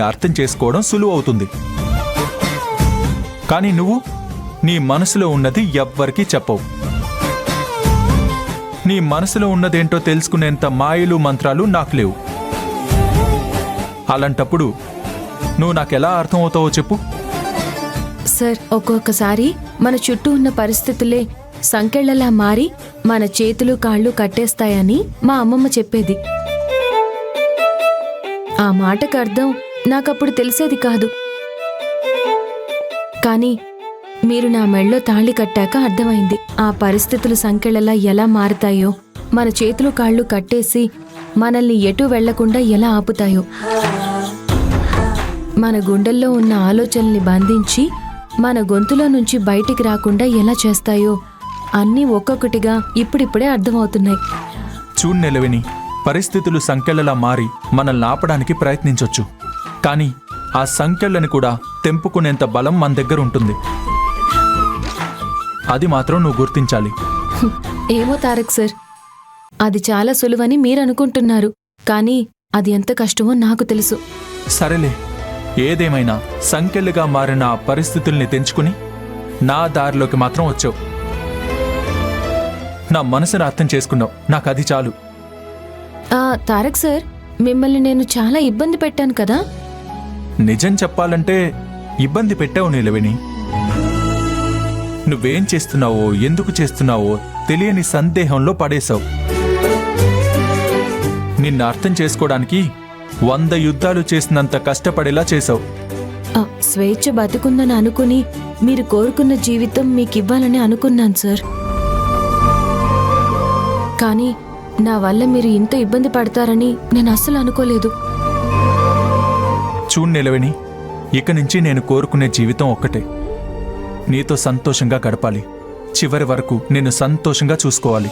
అర్థం చేసుకోవడం సులువవుతుంది. కానీ నువ్వు నీ మనసులో ఉన్నది ఎవ్వరికీ చెప్పవు. నీ మనసులో ఉన్నదేంటో తెలుసుకునేంత మాయలు మంత్రాలు నాకు లేవు. అలాంటప్పుడు నువ్వు నాకెలా అర్థమవుతావో చెప్పు. సార్, ఒక్కొక్కసారి మన చుట్టూ ఉన్న పరిస్థితులే సంకెళ్లలా మారి మన చేతులు కాళ్ళు కట్టేస్తాయని మా అమ్మమ్మ చెప్పేది. ఆ మాటకు అర్థం నాకప్పుడు తెలిసేది కాదు. కానీ మీరు నా మెళ్ళో తాళి కట్టాక అర్థమైంది. ఆ పరిస్థితులు సంకెళ్లలా ఎలా మారుతాయో, మన చేతులు కాళ్ళు కట్టేసి మనల్ని ఎటు వెళ్లకుండా ఎలా ఆపుతాయో, మన గుండెల్లో ఉన్న ఆలోచనల్ని బంధించి మన గొంతులో నుంచి బయటికి రాకుండా ఎలా చేస్తాయో అన్నీ ఒక్కొక్కటిగా ఇప్పుడిప్పుడే అర్థమవుతున్నాయి. చూడు నిలవిని, పరిస్థితులు సంకెళ్లలా మారి మనల్ని ఆపడానికి ప్రయత్నించొచ్చు. కానీ ఆ సంకెళ్ళని కూడా తెంపుకునేంత బలం మన దగ్గర ఉంటుంది. అది మాత్రం నువ్వు గుర్తించాలి. ఏమో తారక్ సార్, అది చాలా సులువని మీరనుకుంటున్నారు. కానీ అది ఎంత కష్టమో నాకు తెలుసు. సరేలే, ఏదేమైనా సంకెళ్ళుగా మారిన ఆ పరిస్థితుల్ని తెంచుకుని నా దారిలోకి మాత్రం వచ్చావు. నా మనసును అర్థం చేసుకున్నావు. నాకు అది చాలు. తారక్ సార్, మిమ్మల్ని నేను చాలా ఇబ్బంది పెట్టాను కదా? నిజం చెప్పాలంటే ఇబ్బంది పెట్టావు నిలవిని. నువ్వేం చేస్తున్నావో, ఎందుకు చేస్తున్నావో తెలియని సందేహంలో పడేశావు. నిన్ను అర్థం చేసుకోవడానికి 100 యుద్ధాలు చేసినంత కష్టపడేలా చేశావు. స్వేచ్ఛ బతుకుందని అనుకుని మీరు కోరుకున్న జీవితం మీకివ్వాలని అనుకున్నాను సార్. కానీ నా వల్ల మీరు ఇంత ఇబ్బంది పడతారని నేను అస్సలు అనుకోలేదు. చూడు నిలవిని, ఇక నుంచి నేను కోరుకునే జీవితం ఒక్కటే. నీతో సంతోషంగా గడపాలి. చివరి వరకు నేను సంతోషంగా చూసుకోవాలి.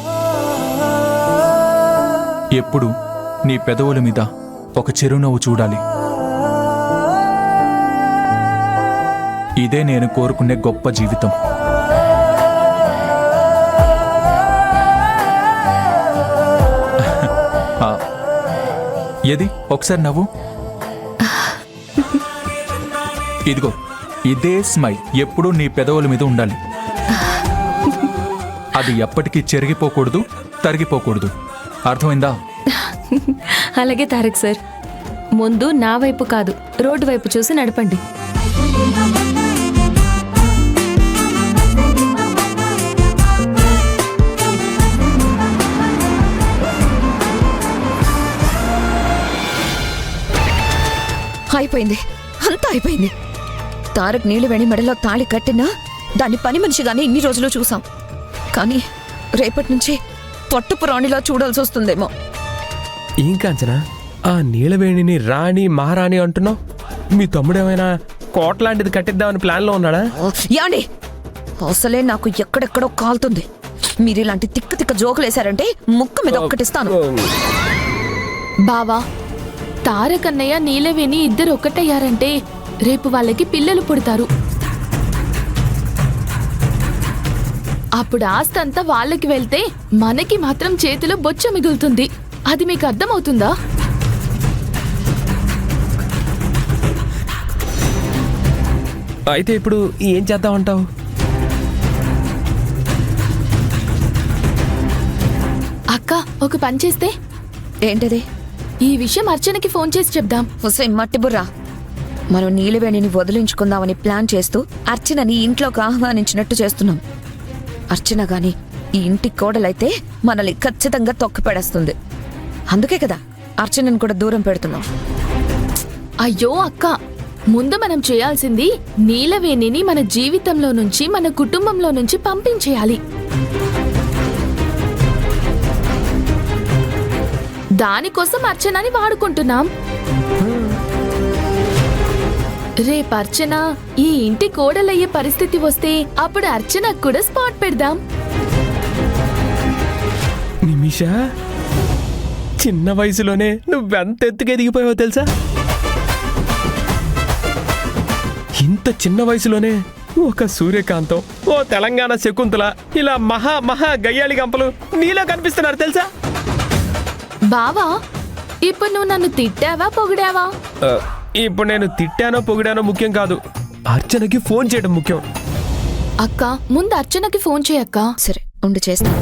ఎప్పుడు నీ పెదవుల మీద ఒక చిరునవ్వు చూడాలి. ఇదే నేను కోరుకునే గొప్ప జీవితం. ఏది ఒకసారి నవ్వు. ఇదిగో ఇదే స్మైల్ ఎప్పుడూ నీ పెదవుల మీద ఉండాలి. అది ఎప్పటికీ చెరిగిపోకూడదు, తరిగిపోకూడదు. అర్థమైందా? అలాగే తారక్ సార్, ముందు నా వైపు కాదు, రోడ్డు వైపు చూసి నడపండి. అయిపోయింది, అంతా అయిపోయింది. తారక్ నీలివేణి మెడలో తాళి కట్టినా దాన్ని పని మనిషిగానే ఇన్ని రోజులు చూసాం. కానీ రేపటి నుంచి పట్టుపు రాణిలా చూడాల్సి వస్తుందేమో. ఏం కాంచనా, ఆ నీలవేణిని రాణి మహారాణి అంటున్నావు? మీ తమ్ముడేమైనా కోట్లాంటిది కట్టిద్దామని ప్లాన్లో ఉన్నాడా? యాండి, అసలే నాకు ఎక్కడెక్కడో కాలుతుంది. మీరు ఇలాంటి తిక్క తిక్క జోకులేశారంటే ముక్క మీద ఒక్కటిస్తాను. బావా, తారక్ అన్నయ్య నీలవేణి ఇద్దరు ఒక్కటయ్యారంటే రేపు వాళ్ళకి పిల్లలు పుడతారు. అప్పుడు ఆస్తంతా వాళ్ళకి వెళ్తే మనకి మాత్రం చేతిలో బొచ్చ మిగులుతుంది. అది మీకు అర్థమవుతుందా? అయితే ఇప్పుడు ఏం చేద్దామంటావు? అక్క, ఒక పని చేస్తే. ఏంటది? ఈ విషయం అర్చనకి ఫోన్ చేసి చెప్దాం. హుసేన్ మట్టిబుర్రా, మనం నీలివేణిని వదిలించుకుందామని ప్లాన్ చేస్తూ అర్చనని ఇంట్లోకి ఆహ్వానించినట్టు చేస్తున్నాం. అర్చన గాని ఈ ఇంటి కోడలైతే మనల్ని ఖచ్చితంగా తొక్కిపెడేస్తుంది. అందుకే కదా అర్చనని కూడా దూరం పెడుతున్నాం. అయ్యో అక్క, ముందు మనం చేయాల్సింది నీలవేణిని మన జీవితంలో నుంచి, మన కుటుంబంలో నుంచి పంపించేయాలి. దానికోసం అర్చనని వాడుకుంటున్నాం. రేపు అర్చన ఈ ఇంటి కోడలయ్యే పరిస్థితి వస్తే అప్పుడు అర్చనకు కూడా స్పాట్ పెడదాం. నిమిషా, చిన్న వయసులోనే నువ్వెంత ఎత్తుకు ఎదిగిపోయావో తెలుసా? ఇంత చిన్న వయసులోనే ఒక సూర్యకాంతం, ఓ తెలంగాణ శకుంతల, ఇలా మహా మహా గయ్యాళి గంపలు నీలో కనిపిస్తున్నారు తెలుసా? బావా, ఇప్పుడు నువ్వు నన్ను తిట్టావా, పొగిడావా? ఇప్పుడు నేను తిట్టానో పొగిడానో ముఖ్యం కాదు, అర్చనకి ఫోన్ చేయడం ముఖ్యం. అక్క ముందు అర్చనకి ఫోన్ చేయక్క. సరే ఉండి చేస్తాను.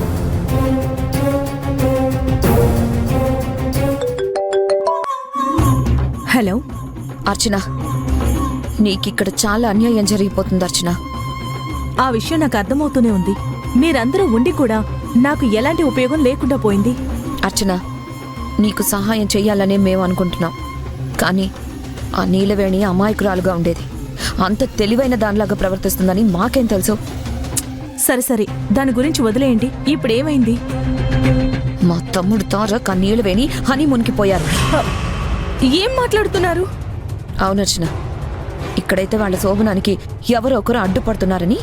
హలో అర్చన, నీకిక్కడ చాలా అన్యాయం జరిగిపోతుంది అర్చన. ఆ విషయం నాకు అర్థమవుతూనే ఉంది. మీరందరూ ఉండి కూడా నాకు ఎలాంటి ఉపయోగం లేకుండా పోయింది. అర్చన, నీకు సహాయం చెయ్యాలనే మేము అనుకుంటున్నాం, కానీ ఆ నీలవేణి అమాయకురాలుగా ఉండేది. అంత తెలివైన దానిలాగా ప్రవర్తిస్తుందని మాకేం తెలుసు? సరే సరే, దాని గురించి వదిలేయండి. ఇప్పుడేమైంది? మా తమ్ముడు తారక్ ఆ నీలవేణి హనీమూన్కి పోయారు. ఏం మాట్లాడుతున్నారు? అవునర్చన, ఇక్కడైతే వాళ్ళ శోభనానికి ఎవరో ఒకరు అడ్డుపడుతున్నారని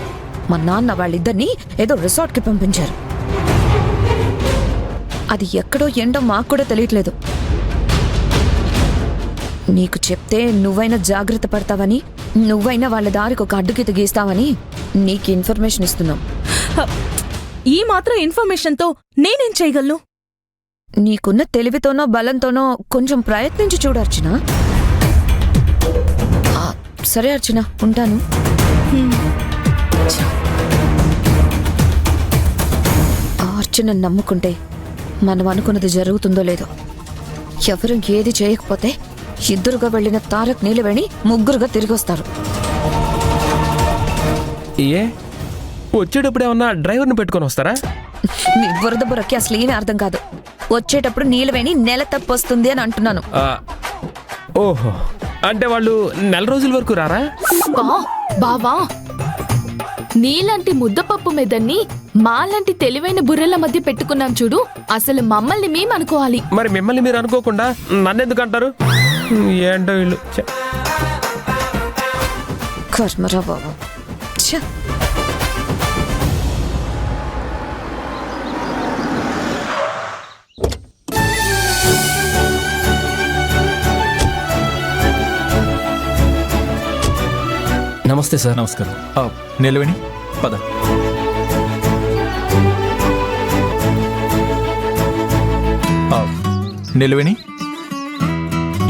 మా నాన్న వాళ్ళిద్దరినీ ఏదో రిసార్ట్కి పంపించారు. అది ఎక్కడో ఏంటో మాకు కూడా తెలియట్లేదు. నీకు చెప్తే నువ్వైనా జాగ్రత్త పడతావని, నువ్వైనా వాళ్ళ దారికి ఒక అడ్డుగీత గీస్తావని నీకు ఇన్ఫర్మేషన్ ఇస్తున్నాం. ఈ మాత్రం ఇన్ఫర్మేషన్తో నేనేం చేయగలను? నీకున్న తెలివితోనో బలంతోనో కొంచెం ప్రయత్నించి చూడు అర్చన. సరే అర్చన, ఉంటాను. ఆ అర్చన నమ్ముకుంటే మనం అనుకున్నది జరుగుతుందో లేదో. ఎవరు ఏది చేయకపోతే ఇద్దరుగా వెళ్ళిన తారక్ నీలవేణి ముగ్గురుగా తిరిగి వస్తారు. ఏ వచ్చేటప్పుడు ఏమన్నా డ్రైవర్ని పెట్టుకొని వస్తారా? మీ బురద బుర్రకి అసలు ఏమీ అర్థం కాదు. వచ్చేటప్పుడు నీలవేణి నెల తప్పొస్తుంది అని అంటున్నాను. ఓహో, అంటే వాళ్ళు నెల రోజుల వరకు రారా? బావా, నీలాంటి ముద్దపప్పు మెదన్ని మాలాంటి తెలివైన బుర్రెల మధ్య పెట్టుకున్నాం చూడు. అసలు మమ్మల్ని మేమనుకోవాలి. మరి మిమ్మల్ని మీరు అనుకోకుండా నన్నెందుకు అంటారు? ఏంటో వీళ్ళు. కర్మరా బాబు. ఛ! నమస్తే సార్. నమస్కారం. నీలవేణి, పద. నీలవేణి,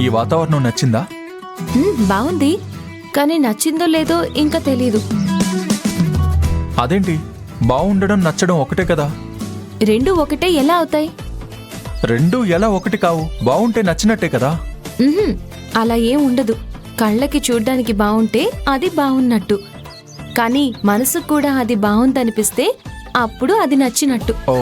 ఈ వాతావరణం నచ్చిందా? బాగుంది, కానీ నచ్చిందో లేదో ఇంకా తెలీదు. అదేంటి, బాగుండడం నచ్చడం ఒకటే కదా? రెండు ఒకటే ఎలా అవుతాయి? రెండూ ఎలా ఒకటి కావు? బాగుంటే నచ్చినట్టే కదా? ఉహుం, అలా ఏం ఉండదు. కళ్ళకి చూడ్డానికి బాగుంటే అది బాగున్నట్టు, కానీ మనసుకు కూడా అది బాగుందనిపిస్తే అప్పుడు అది నచ్చినట్టు. ఓ,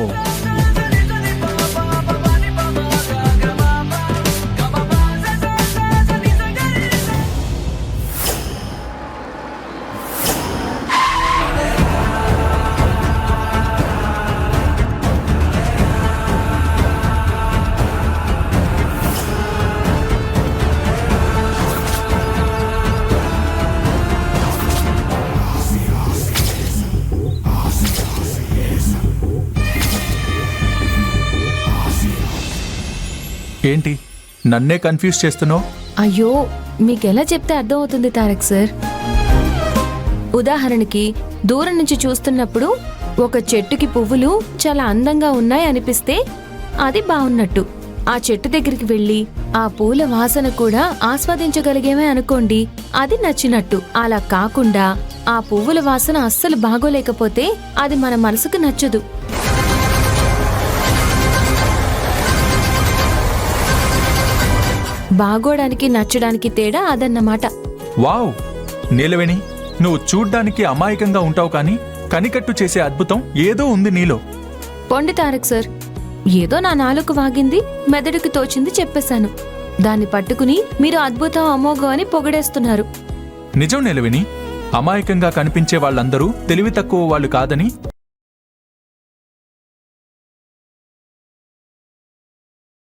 ఏంటి నన్నే కన్ఫ్యూజ్ చేస్తున్నావు? అయ్యో, మీకెలా చెప్తే అర్థమవుతుంది తారక్ సార్? ఉదాహరణకి దూరం నుంచి చూస్తున్నప్పుడు ఒక చెట్టుకి పువ్వులు చాలా అందంగా ఉన్నాయి అనిపిస్తే అది బాగున్నట్టు. ఆ చెట్టు దగ్గరికి వెళ్ళి ఆ పూల వాసన కూడా ఆస్వాదించగలిగేమే అనుకోండి, అది నచ్చినట్టు. అలా కాకుండా ఆ పువ్వుల వాసన అస్సలు బాగోలేకపోతే అది మన మనసుకు నచ్చదు. బాగోడానికి నచ్చడానికి తేడా అదన్నమాట. వావ్, నీలవేణి, నువ్వు చూడ్డానికి అమాయకంగా ఉంటావు, కానీ కనికట్టు చేసే అద్భుతం ఏదో ఉంది నీలో. పొండి తారక్ సార్, ఏదో నా నాలుక వాగింది, మెదడుకి తోచింది చెప్పేశాను. దాన్ని పట్టుకుని మీరు అద్భుతం అమోఘం అని పొగడేస్తున్నారు. నిజం నీలవేణి, అమాయకంగా కనిపించే వాళ్ళందరూ తెలివి తక్కువ వాళ్ళు కాదని